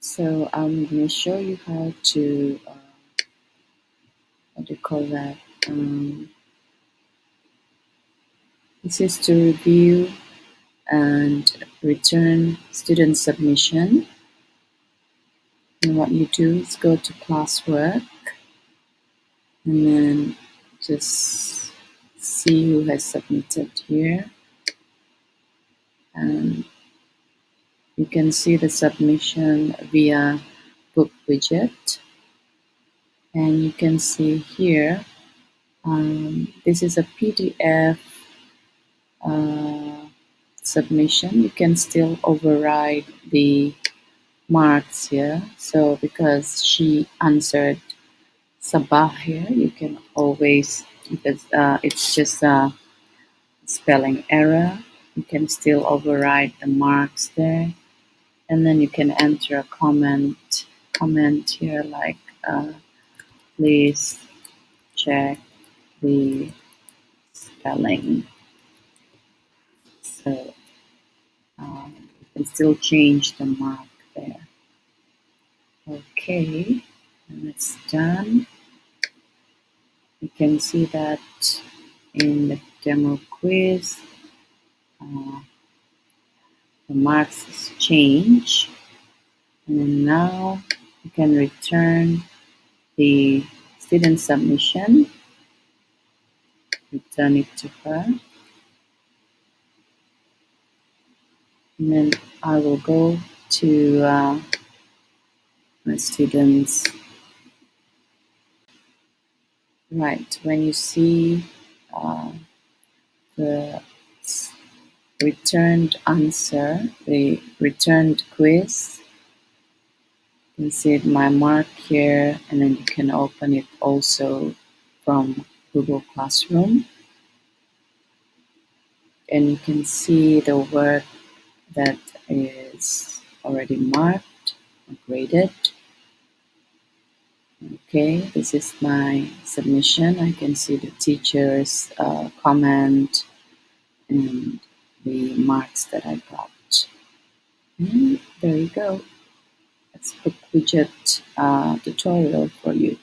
So I'm going to show you how to, what do you call that? This is to review and return student submission. And what you do is go to classwork and then just see who has submitted here. And you can see the submission via BookWidget. And you can see here, this is a PDF submission. You can still override the marks here. So because she answered Sabah here, you can always, because it's just a spelling error, you can still override the marks there. And then you can enter a comment here like, please check the spelling. So you can still change the mark there. Okay, and it's done. You can see that in the demo quiz, the marks change. And then now you can return the student submission, return it to her. And then I will go to my students. Right, when you see the returned answer, the returned quiz, you can see my mark here, and then you can open it also from Google Classroom. And you can see the work that is already marked and graded. Okay, this is my submission. I can see the teacher's comment and the marks that I got. And there you go. That's BookWidget tutorial for you.